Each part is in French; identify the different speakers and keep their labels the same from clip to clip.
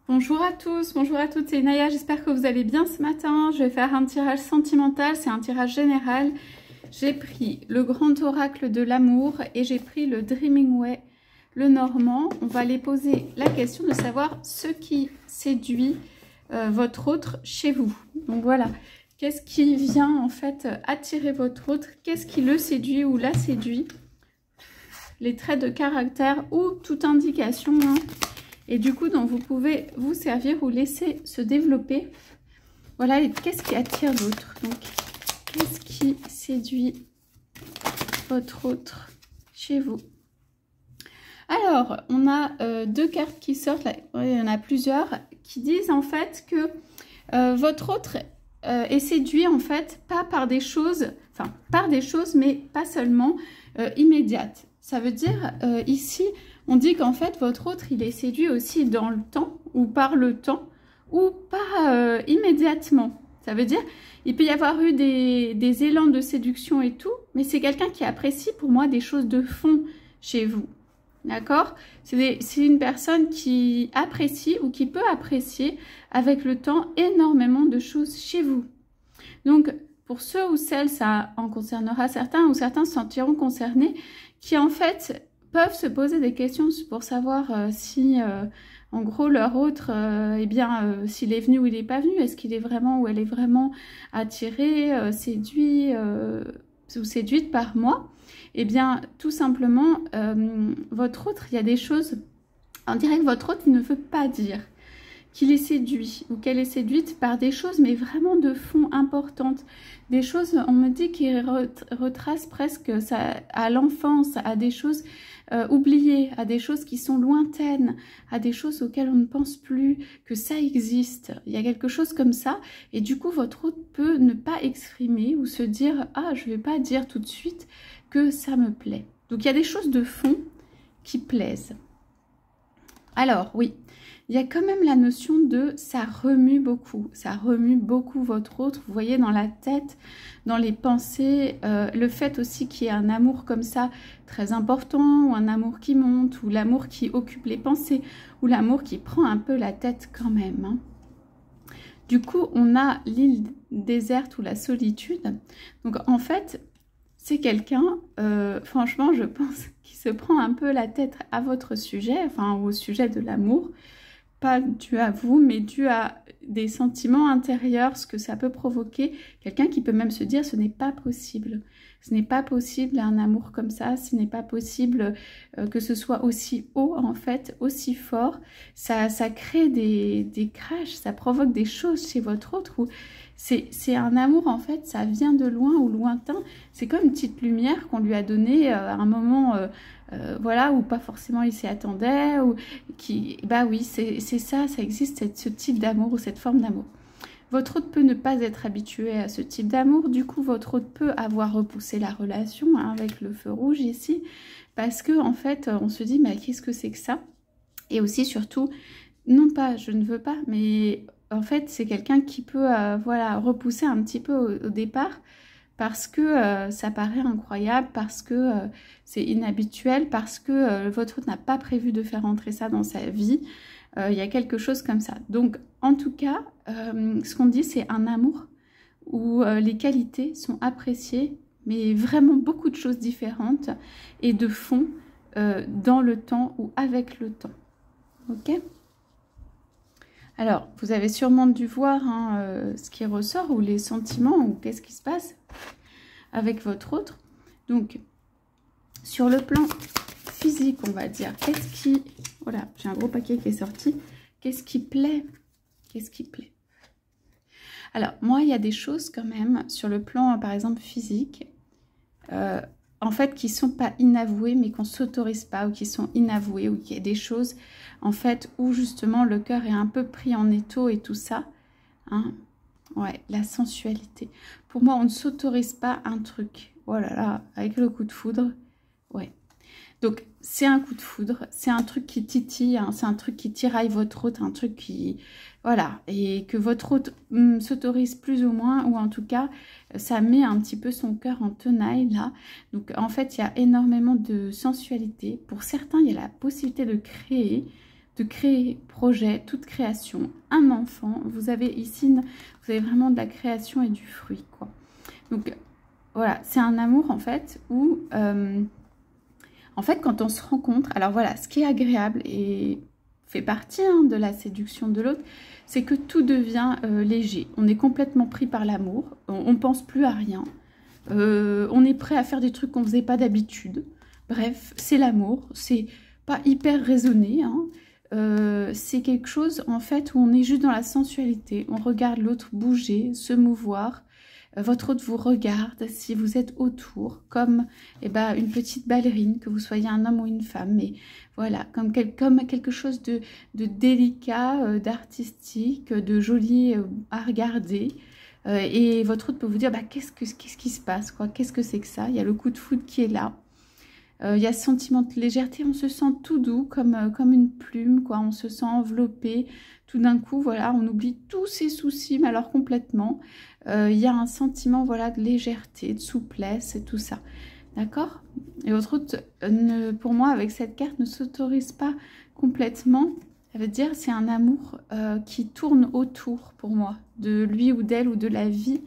Speaker 1: Bonjour à tous, bonjour à toutes, c'est Naya, j'espère que vous allez bien ce matin. Je vais faire un tirage sentimental, c'est un tirage général. J'ai pris le grand oracle de l'amour et j'ai pris le Dreaming Way, le normand. On va aller poser la question de savoir ce qui séduit votre autre chez vous. Donc voilà, qu'est-ce qui vient en fait attirer votre autre, qu'est-ce qui le séduit ou la séduit, les traits de caractère ou toute indication, hein. Et du coup, donc, vous pouvez vous servir ou laisser se développer. Voilà, et qu'est-ce qui attire l'autre? Donc, qu'est-ce qui séduit votre autre chez vous? Alors, on a deux cartes qui sortent, là, il y en a plusieurs, qui disent en fait que votre autre est séduit en fait, pas par des choses, enfin, par des choses, mais pas seulement immédiates. Ça veut dire, ici, on dit qu'en fait, votre autre, il est séduit aussi dans le temps, ou par le temps, ou pas immédiatement. Ça veut dire, il peut y avoir eu des élans de séduction et tout, mais c'est quelqu'un qui apprécie pour moi des choses de fond chez vous. D'accord? C'est une personne qui apprécie ou qui peut apprécier avec le temps énormément de choses chez vous. Donc, pour ceux ou celles, ça en concernera certains ou certains se sentiront concernés, qui en fait peuvent se poser des questions pour savoir si, en gros, leur autre, s'il est venu ou il n'est pas venu, est-ce qu'il est vraiment ou elle est vraiment attirée, séduit ou séduite par moi. Eh bien, tout simplement, votre autre, il y a des choses, on dirait que votre autre ne veut pas dire qu'il est séduit ou qu'elle est séduite par des choses, mais vraiment de fond importantes. Des choses, on me dit, qui retracent presque ça, à l'enfance, à des choses oubliées, à des choses qui sont lointaines, à des choses auxquelles on ne pense plus, que ça existe. Il y a quelque chose comme ça, et du coup, votre autre peut ne pas exprimer ou se dire « Ah, je ne vais pas dire tout de suite que ça me plaît ». Donc, il y a des choses de fond qui plaisent. Alors, oui, il y a quand même la notion de ça remue beaucoup votre autre. Vous voyez, dans la tête, dans les pensées, le fait aussi qu'il y ait un amour comme ça très important, ou un amour qui monte, ou l'amour qui occupe les pensées, ou l'amour qui prend un peu la tête quand même, hein. Du coup, on a l'île déserte ou la solitude. Donc, en fait, c'est quelqu'un, franchement, je pense, qui se prend un peu la tête à votre sujet, enfin, au sujet de l'amour. Pas dû à vous, mais dû à des sentiments intérieurs, ce que ça peut provoquer. Quelqu'un qui peut même se dire, ce n'est pas possible. Ce n'est pas possible un amour comme ça, ce n'est pas possible que ce soit aussi haut, en fait, aussi fort. Ça crée des crashs, ça provoque des choses chez votre autre. C'est un amour, en fait, ça vient de loin ou lointain. C'est comme une petite lumière qu'on lui a donnée à un moment... voilà, ou pas forcément il s'y attendait, ou qui, bah oui, c'est ça, ça existe, ce type d'amour ou cette forme d'amour. Votre autre peut ne pas être habitué à ce type d'amour, du coup votre autre peut avoir repoussé la relation, hein, avec le feu rouge ici, parce que en fait on se dit, mais qu'est-ce que c'est que ça? Et aussi surtout, non pas je ne veux pas, mais en fait c'est quelqu'un qui peut voilà, repousser un petit peu au départ, parce que ça paraît incroyable, parce que c'est inhabituel, parce que votre autre n'a pas prévu de faire entrer ça dans sa vie. Il y a quelque chose comme ça. Donc, en tout cas, ce qu'on dit, c'est un amour où les qualités sont appréciées, mais vraiment beaucoup de choses différentes et de fond dans le temps ou avec le temps. Ok ? Alors, vous avez sûrement dû voir hein, ce qui ressort ou les sentiments ou qu'est-ce qui se passe avec votre autre. Donc, sur le plan physique, on va dire, qu'est-ce qui... Voilà, j'ai un gros paquet qui est sorti. Qu'est-ce qui plaît? Qu'est-ce qui plaît? Alors, moi, il y a des choses quand même sur le plan, par exemple, physique, en fait, qui sont pas inavouées, mais qu'on s'autorise pas, ou qui sont inavouées, ou qu'il y a des choses, en fait, où justement le cœur est un peu pris en étau et tout ça, hein. Ouais, la sensualité. Pour moi, on ne s'autorise pas un truc. Voilà, là, avec le coup de foudre, ouais. Donc, c'est un coup de foudre, c'est un truc qui titille, hein, c'est un truc qui tiraille votre autre, un truc qui... Voilà, et que votre autre s'autorise plus ou moins, ou en tout cas, ça met un petit peu son cœur en tenaille, là. Donc, en fait, il y a énormément de sensualité. Pour certains, il y a la possibilité de créer, de créer projet, toute création, un enfant. Vous avez ici, vous avez vraiment de la création et du fruit, quoi. Donc voilà, c'est un amour en fait où, en fait, quand on se rencontre, alors voilà, ce qui est agréable et fait partie de la séduction de l'autre, c'est que tout devient léger. On est complètement pris par l'amour, on ne pense plus à rien, on est prêt à faire des trucs qu'on ne faisait pas d'habitude. Bref, c'est l'amour, c'est pas hyper raisonné, hein. C'est quelque chose en fait où on est juste dans la sensualité, on regarde l'autre bouger, se mouvoir. Votre hôte vous regarde si vous êtes autour, comme une petite ballerine, que vous soyez un homme ou une femme. Mais voilà, comme quelque chose de délicat, d'artistique, de joli à regarder. Et votre hôte peut vous dire, qu'est-ce qui se passe, quoi? Qu'est-ce que c'est que ça? Il y a le coup de foudre qui est là. Il y a ce sentiment de légèreté, on se sent tout doux, comme une plume, quoi. On se sent enveloppé. Tout d'un coup, voilà, on oublie tous ses soucis, mais alors complètement. Il y a un sentiment, voilà, de légèreté, de souplesse et tout ça. D'accord? Et votre hôte, pour moi, avec cette carte, ne s'autorise pas complètement. Ça veut dire c'est un amour qui tourne autour, pour moi, de lui ou d'elle ou de la vie.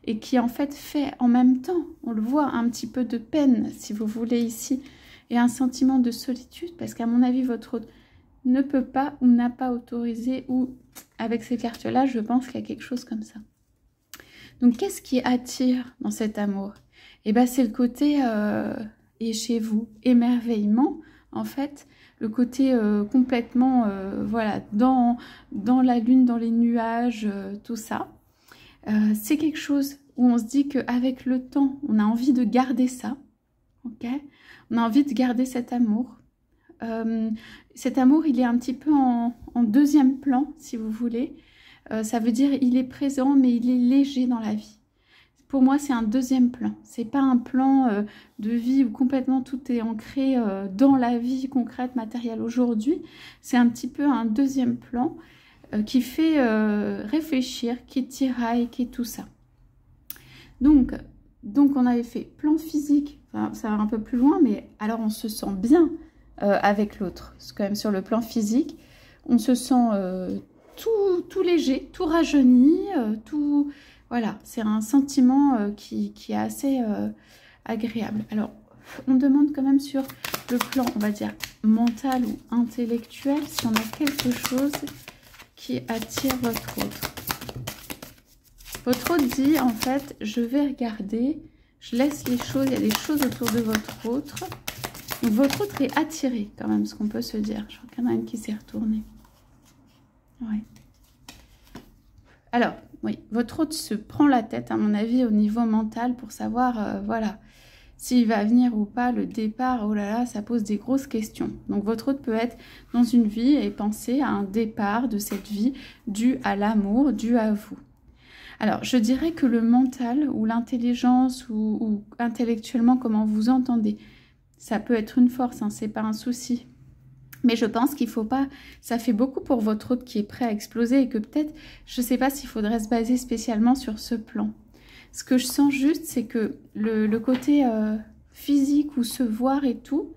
Speaker 1: Et qui en fait en même temps, on le voit, un petit peu de peine, si vous voulez ici, et un sentiment de solitude, parce qu'à mon avis, votre hôte ne peut pas ou n'a pas autorisé, ou avec ces cartes-là, je pense qu'il y a quelque chose comme ça. Donc, qu'est-ce qui attire dans cet amour? Eh bien, c'est le côté, et chez vous, émerveillement, en fait, le côté complètement, voilà, dans la lune, dans les nuages, tout ça. C'est quelque chose où on se dit qu'avec le temps, on a envie de garder ça, ok? On a envie de garder cet amour. Cet amour, il est un petit peu en deuxième plan, si vous voulez. Ça veut dire il est présent, mais il est léger dans la vie. Pour moi, c'est un deuxième plan. C'est pas un plan de vie où complètement tout est ancré dans la vie concrète, matérielle aujourd'hui. C'est un petit peu un deuxième plan qui fait réfléchir, qui tiraille, qui est tout ça. Donc on avait fait plan physique, enfin, ça va un peu plus loin, mais alors on se sent bien avec l'autre. C'est quand même sur le plan physique, on se sent tout léger, tout rajeuni, tout... Voilà, c'est un sentiment qui est assez agréable. Alors, on demande quand même sur le plan, on va dire, mental ou intellectuel, si on a quelque chose qui attire votre hôte. Votre hôte dit, en fait, je vais regarder, je laisse les choses, il y a des choses autour de votre hôte. Donc, votre hôte est attiré, quand même, ce qu'on peut se dire. Je crois qu'il y en a une qui s'est retournée. Ouais. Alors, oui, votre hôte se prend la tête, à mon avis, au niveau mental, pour savoir, voilà, s'il va venir ou pas, le départ, oh là là, ça pose des grosses questions. Donc votre hôte peut être dans une vie et penser à un départ de cette vie dû à l'amour, dû à vous. Alors, je dirais que le mental ou l'intelligence ou intellectuellement, comment vous entendez, ça peut être une force, hein, c'est pas un souci. Mais je pense qu'il ne faut pas, ça fait beaucoup pour votre hôte qui est prêt à exploser et que peut-être, je ne sais pas s'il faudrait se baser spécialement sur ce plan. Ce que je sens juste, c'est que le côté physique ou se voir et tout,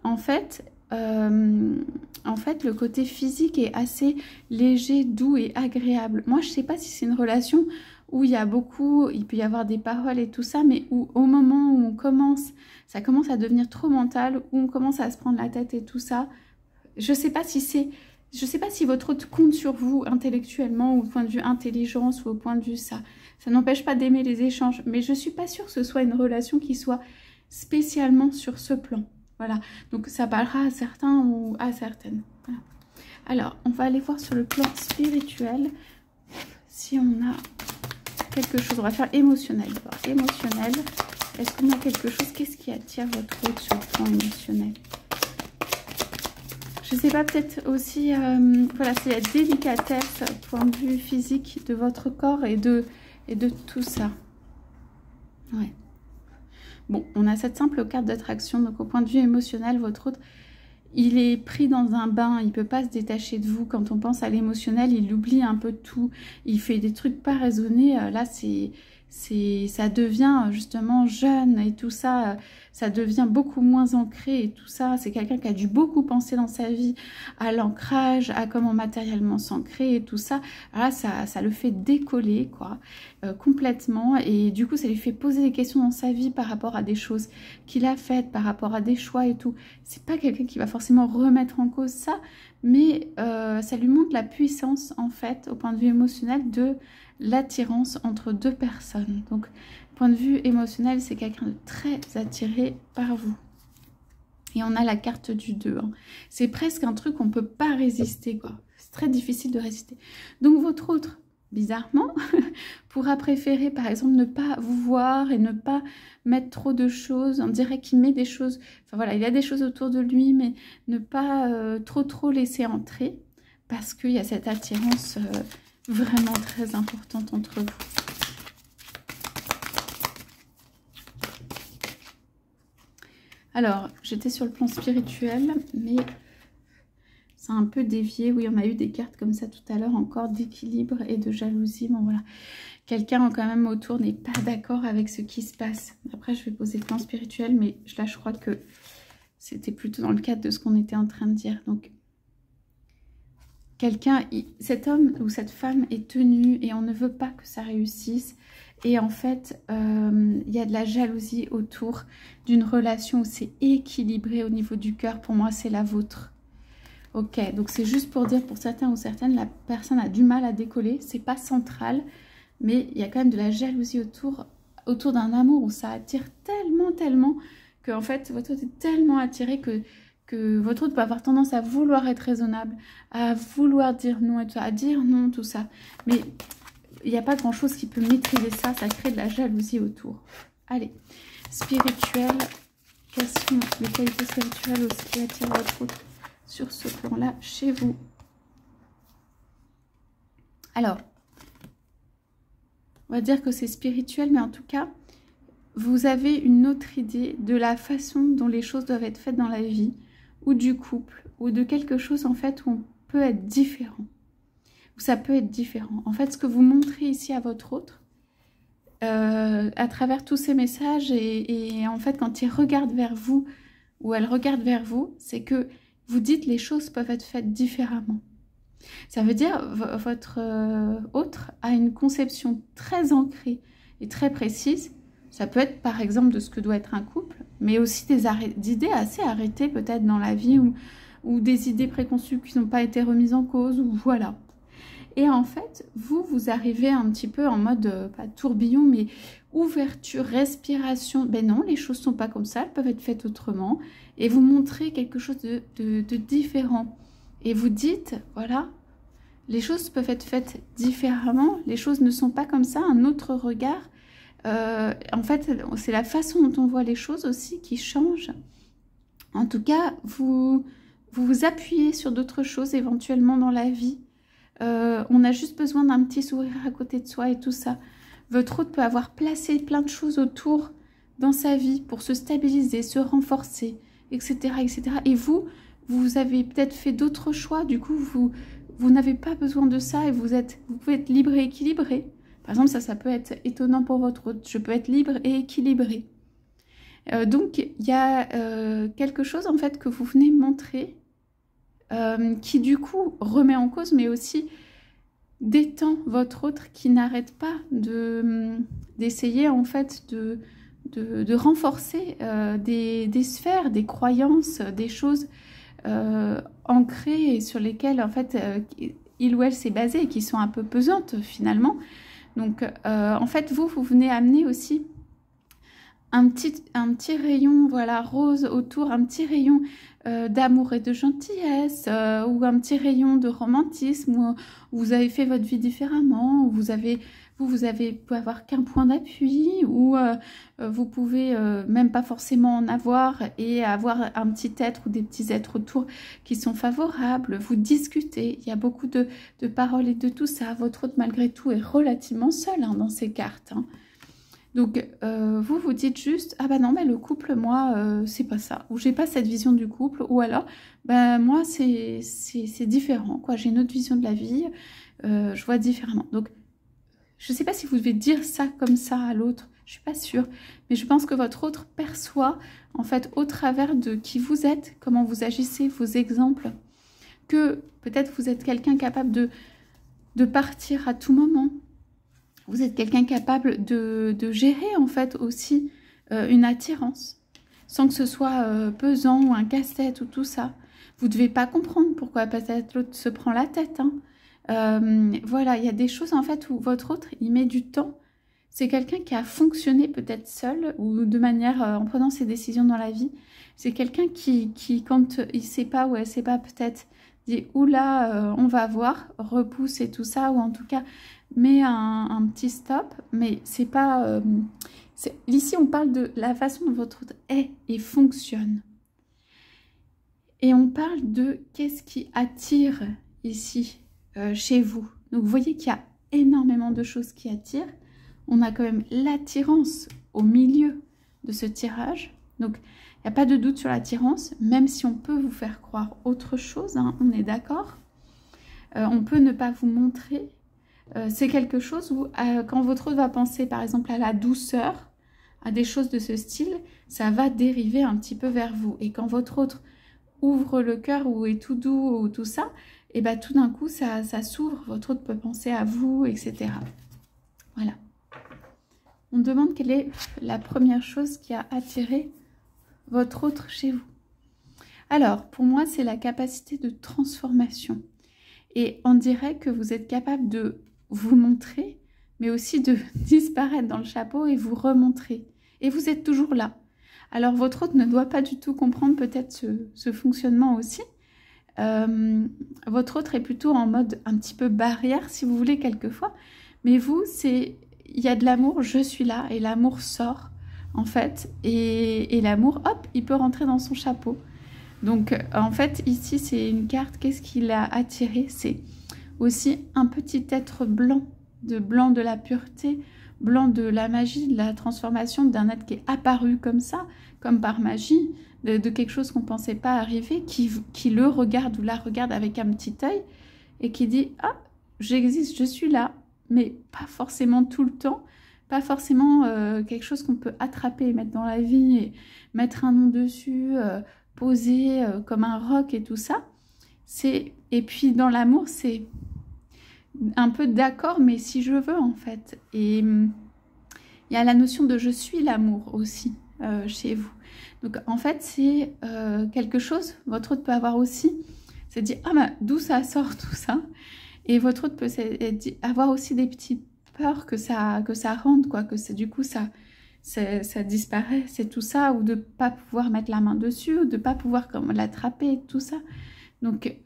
Speaker 1: en fait, le côté physique est assez léger, doux et agréable. Moi, je ne sais pas si c'est une relation où il y a beaucoup, il peut y avoir des paroles et tout ça, mais où au moment où on commence, ça commence à devenir trop mental, où on commence à se prendre la tête et tout ça, je ne sais pas si c'est... Je ne sais pas si votre hôte compte sur vous intellectuellement ou au point de vue intelligence ou au point de vue ça. Ça n'empêche pas d'aimer les échanges, mais je ne suis pas sûre que ce soit une relation qui soit spécialement sur ce plan. Voilà, donc ça parlera à certains ou à certaines. Voilà. Alors, on va aller voir sur le plan spirituel si on a quelque chose. On va faire émotionnel d'abord. Émotionnel, est-ce qu'on a quelque chose? Qu'est-ce qui attire votre hôte sur le plan émotionnel? Je ne sais pas, peut-être aussi, voilà, c'est la délicatesse, point de vue physique de votre corps et de tout ça. Ouais. Bon, on a cette simple carte d'attraction, donc au point de vue émotionnel, votre hôte, il est pris dans un bain, il ne peut pas se détacher de vous. Quand on pense à l'émotionnel, il oublie un peu tout, il fait des trucs pas raisonnés. Là, c'est ça devient justement jeune et tout ça, ça devient beaucoup moins ancré et tout ça. C'est quelqu'un qui a dû beaucoup penser dans sa vie à l'ancrage, à comment matériellement s'ancrer et tout ça. Alors là, ça le fait décoller, quoi, complètement. Et du coup, ça lui fait poser des questions dans sa vie par rapport à des choses qu'il a faites, par rapport à des choix et tout. C'est pas quelqu'un qui va forcément remettre en cause ça, mais ça lui montre la puissance, en fait, au point de vue émotionnel, de l'attirance entre deux personnes. Donc, point de vue émotionnel, c'est quelqu'un de très attiré par vous. Et on a la carte du 2. Hein. C'est presque un truc qu'on ne peut pas résister, quoi. C'est très difficile de résister. Donc, votre autre, bizarrement, pourra préférer, par exemple, ne pas vous voir et ne pas mettre trop de choses. On dirait qu'il met des choses... Enfin, voilà, il y a des choses autour de lui, mais ne pas trop laisser entrer parce qu'il y a cette attirance... vraiment très importante entre vous. Alors, j'étais sur le plan spirituel, mais c'est un peu dévié. Oui, on a eu des cartes comme ça tout à l'heure, encore d'équilibre et de jalousie. Bon, voilà. Quelqu'un quand même autour n'est pas d'accord avec ce qui se passe. Après, je vais poser le plan spirituel, mais là, je crois que c'était plutôt dans le cadre de ce qu'on était en train de dire. Donc, cet homme ou cette femme est tenu et on ne veut pas que ça réussisse. Et en fait, il y a de la jalousie autour d'une relation où c'est équilibré au niveau du cœur. Pour moi, c'est la vôtre. Ok, donc c'est juste pour dire pour certains ou certaines, la personne a du mal à décoller. C'est pas central, mais il y a quand même de la jalousie autour d'un amour où ça attire tellement que en fait, votre autre est tellement attiré que votre autre peut avoir tendance à vouloir être raisonnable, à vouloir dire non et tout ça, à dire non, tout ça. Mais il n'y a pas grand-chose qui peut maîtriser ça, ça crée de la jalousie autour. Allez, spirituel, quelles sont les qualités spirituelles aussi qui attirent votre autre sur ce plan-là chez vous? Alors, on va dire que c'est spirituel, mais en tout cas, vous avez une autre idée de la façon dont les choses doivent être faites dans la vie, ou du couple, ou de quelque chose en fait où on peut être différent. Où ça peut être différent. En fait, ce que vous montrez ici à votre autre, à travers tous ces messages, et en fait, quand il regarde vers vous, ou elle regarde vers vous, c'est que vous dites les choses peuvent être faites différemment. Ça veut dire votre autre a une conception très ancrée et très précise. Ça peut être par exemple de ce que doit être un couple, mais aussi des idées assez arrêtées peut-être dans la vie ou des idées préconçues qui n'ont pas été remises en cause, ou voilà. Et en fait, vous arrivez un petit peu en mode, pas tourbillon, mais ouverture, respiration. Ben non, les choses ne sont pas comme ça, elles peuvent être faites autrement. Et vous montrez quelque chose de différent. Et vous dites, voilà, les choses peuvent être faites différemment, les choses ne sont pas comme ça, un autre regard. En fait, c'est la façon dont on voit les choses aussi qui change. En tout cas, vous appuyez sur d'autres choses éventuellement dans la vie. On a juste besoin d'un petit sourire à côté de soi et tout ça. Votre autre peut avoir placé plein de choses autour dans sa vie pour se stabiliser, se renforcer, etc. etc. Et vous avez peut-être fait d'autres choix. Du coup, vous n'avez pas besoin de ça et vous pouvez être libre et équilibré. Par exemple, ça peut être étonnant pour votre autre. Je peux être libre et équilibré. Donc, il y a quelque chose en fait que vous venez montrer qui du coup remet en cause, mais aussi détend votre autre qui n'arrête pas d'essayer en fait de renforcer des sphères, des croyances, des choses ancrées et sur lesquelles en fait il ou elle s'est basé et qui sont un peu pesantes finalement. Donc en fait vous venez amener aussi un petit rayon, voilà, rose autour, un petit rayon d'amour et de gentillesse, ou un petit rayon de romantisme, où vous avez fait votre vie différemment, où vous pouvez avoir qu'un point d'appui, ou vous pouvez même pas forcément en avoir, et avoir un petit être ou des petits êtres autour qui sont favorables, vous discutez, il y a beaucoup de paroles et de tout ça. Votre autre malgré tout est relativement seul hein, dans ces cartes, hein. Donc, vous dites juste, ah bah non, mais le couple, moi, c'est pas ça. Ou j'ai pas cette vision du couple. Ou alors, bah moi, c'est différent, quoi. J'ai une autre vision de la vie. Je vois différemment. Donc, je ne sais pas si vous devez dire ça comme ça à l'autre, je ne suis pas sûre, mais je pense que votre autre perçoit, en fait, au travers de qui vous êtes, comment vous agissez, vos exemples, que peut-être vous êtes quelqu'un capable de partir à tout moment. Vous êtes quelqu'un capable de gérer, en fait, aussi une attirance, sans que ce soit pesant ou un casse-tête ou tout ça. Vous ne devez pas comprendre pourquoi peut-être l'autre se prend la tête. Voilà, il y a des choses, en fait, où votre autre, il met du temps. C'est quelqu'un qui a fonctionné peut-être seul ou de manière, en prenant ses décisions dans la vie. C'est quelqu'un qui, quand il ne sait pas ou elle ne sait pas, peut-être dit « Oula, on va voir », repousse et tout ça, ou en tout cas, met un petit stop. Mais c'est pas... ici, on parle de la façon dont votre autre est et fonctionne. Et on parle de qu'est-ce qui attire ici, chez vous. Donc, vous voyez qu'il y a énormément de choses qui attirent. On a quand même l'attirance au milieu de ce tirage. Donc, il n'y a pas de doute sur l'attirance, même si on peut vous faire croire autre chose, hein, on est d'accord. On peut ne pas vous montrer. C'est quelque chose où, quand votre autre va penser, par exemple, à la douceur, à des choses de ce style, ça va dériver un petit peu vers vous. Et quand votre autre ouvre le cœur ou est tout doux ou tout ça, et bien tout d'un coup, ça s'ouvre, votre autre peut penser à vous, etc. Voilà. On demande quelle est la première chose qui a attiré votre autre chez vous. Alors, pour moi, c'est la capacité de transformation. Et on dirait que vous êtes capable de vous montrer, mais aussi de disparaître dans le chapeau et vous remontrer. Et vous êtes toujours là. Alors, votre autre ne doit pas du tout comprendre peut-être ce fonctionnement aussi. Votre autre est plutôt en mode un petit peu barrière, si vous voulez, quelquefois. Mais vous, c'est... Il y a de l'amour, je suis là, et l'amour sort, en fait, et l'amour, hop, il peut rentrer dans son chapeau. Donc, en fait, ici, c'est une carte, qu'est-ce qui l'a attiré? C'est aussi un petit être blanc de la pureté, blanc de la magie, de la transformation d'un être qui est apparu comme ça, comme par magie, de quelque chose qu'on ne pensait pas arriver, qui le regarde ou la regarde avec un petit œil, et qui dit « Ah, j'existe, je suis là ». Mais pas forcément tout le temps, pas forcément quelque chose qu'on peut attraper et mettre dans la vie, et mettre un nom dessus, poser comme un roc et tout ça. Et puis dans l'amour, c'est un peu d'accord, mais si je veux en fait. Et il y a la notion de je suis l'amour aussi chez vous. Donc en fait, c'est quelque chose, votre autre peut avoir aussi, c'est dire ah ben d'où ça sort tout ça. Et votre autre peut avoir aussi des petites peurs que ça rentre, quoi, que du coup ça disparaît, c'est tout ça, ou de ne pas pouvoir mettre la main dessus, ou de ne pas pouvoir l'attraper, tout ça. Donc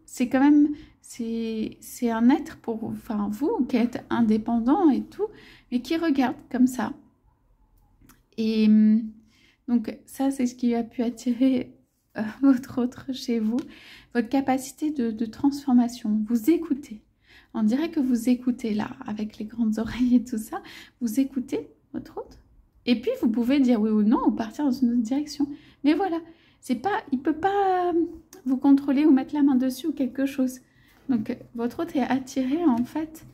Speaker 1: c'est quand même, c'est un être pour vous qui êtes indépendant et tout, mais qui regarde comme ça. Et donc ça, c'est ce qui a pu attirer votre autre chez vous, votre capacité de transformation, vous écoutez. On dirait que vous écoutez là, avec les grandes oreilles et tout ça, vous écoutez votre autre. Et puis vous pouvez dire oui ou non, ou partir dans une autre direction. Mais voilà, c'est pas, il ne peut pas vous contrôler ou mettre la main dessus ou quelque chose. Donc votre autre est attiré en fait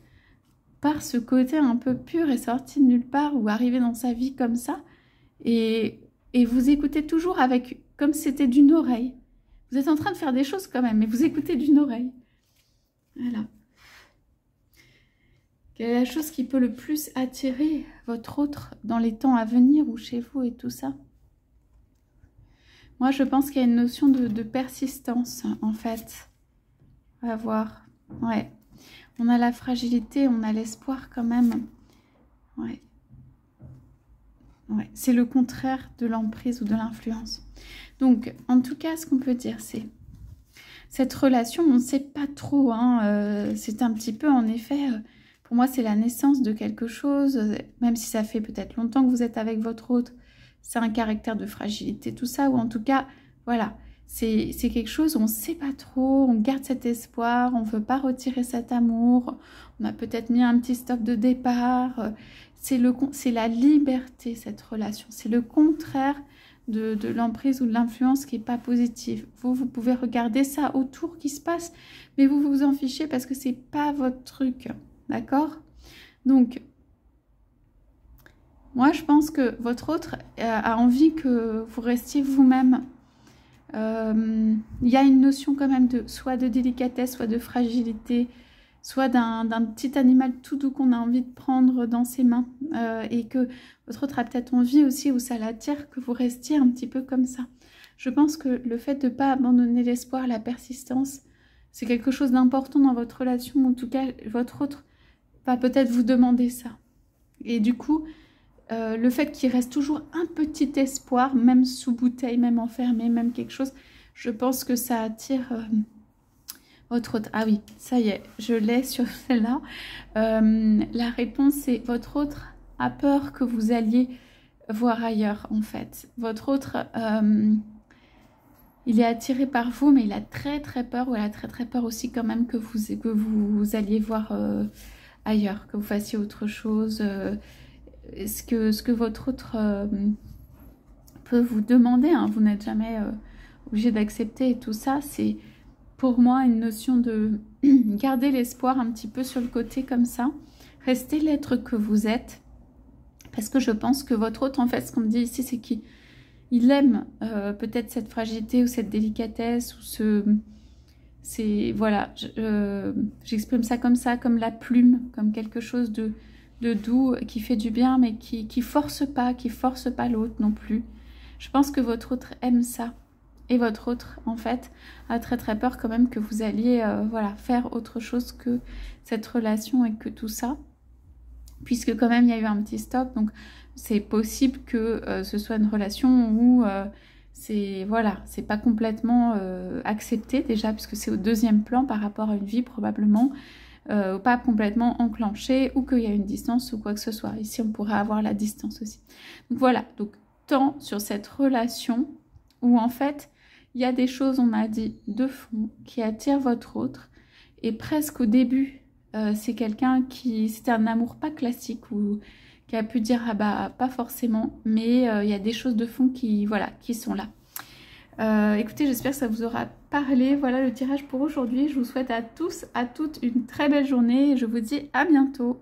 Speaker 1: par ce côté un peu pur et sorti de nulle part, ou arrivé dans sa vie comme ça. Et vous écoutez toujours avec... comme si c'était d'une oreille. Vous êtes en train de faire des choses quand même, mais vous écoutez d'une oreille. Voilà. Quelle est la chose qui peut le plus attirer votre autre dans les temps à venir ou chez vous et tout ça? Moi, je pense qu'il y a une notion de persistance, en fait. On va voir. Ouais. On a la fragilité, on a l'espoir quand même. Ouais. Ouais. C'est le contraire de l'emprise ou de l'influence. Donc, en tout cas, ce qu'on peut dire, c'est cette relation, on ne sait pas trop. Hein, c'est un petit peu, en effet, pour moi, c'est la naissance de quelque chose. Même si ça fait peut-être longtemps que vous êtes avec votre autre, c'est un caractère de fragilité, tout ça. Ou en tout cas, voilà, c'est quelque chose, on ne sait pas trop. On garde cet espoir, on ne veut pas retirer cet amour. On a peut-être mis un petit stop de départ. C'est la liberté, cette relation. C'est le contraire de l'emprise ou de l'influence qui n'est pas positive. Vous pouvez regarder ça autour qui se passe, mais vous vous en fichez parce que c'est pas votre truc, d'accord? Donc, moi, je pense que votre autre a envie que vous restiez vous-même. Il y a une notion quand même de soit de délicatesse, soit de fragilité, soit d'un petit animal tout doux qu'on a envie de prendre dans ses mains. Et que votre autre a peut-être envie aussi, ou ça l'attire, que vous restiez un petit peu comme ça. Je pense que le fait de ne pas abandonner l'espoir, la persistance, c'est quelque chose d'important dans votre relation. En tout cas, votre autre va peut-être vous demander ça. Et du coup, le fait qu'il reste toujours un petit espoir, même sous bouteille, même enfermé, même quelque chose, je pense que ça attire votre autre. Ah oui, ça y est, je l'ai sur celle-là. La réponse, c'est votre autre a peur que vous alliez voir ailleurs, en fait. Votre autre, il est attiré par vous, mais il a très peur, ou elle a très peur aussi quand même que vous alliez voir ailleurs, que vous fassiez autre chose. Ce que votre autre peut vous demander, hein, vous n'êtes jamais obligé d'accepter, et tout ça, c'est pour moi une notion de garder l'espoir un petit peu sur le côté comme ça, restez l'être que vous êtes, parce que je pense que votre autre, en fait, ce qu'on me dit ici, c'est qu'il aime peut-être cette fragilité ou cette délicatesse, ou voilà, j'exprime ça, comme la plume, comme quelque chose de doux, qui fait du bien, mais qui force pas l'autre non plus. Je pense que votre autre aime ça. Et votre autre, en fait, a très peur quand même que vous alliez voilà, faire autre chose que cette relation et que tout ça. Puisque quand même, il y a eu un petit stop. Donc, c'est possible que ce soit une relation où voilà, c'est pas complètement accepté déjà, puisque c'est au deuxième plan par rapport à une vie probablement. Pas complètement enclenché, ou qu'il y a une distance ou quoi que ce soit. Ici, on pourrait avoir la distance aussi. Donc voilà, donc tant sur cette relation où en fait, il y a des choses, on a dit, de fond, qui attirent votre autre. Et presque au début, c'est quelqu'un c'était un amour pas classique, ou qui a pu dire, ah bah, pas forcément, mais il y a des choses de fond voilà, qui sont là. Écoutez, j'espère que ça vous aura parlé. Voilà le tirage pour aujourd'hui. Je vous souhaite à tous, à toutes une très belle journée et je vous dis à bientôt.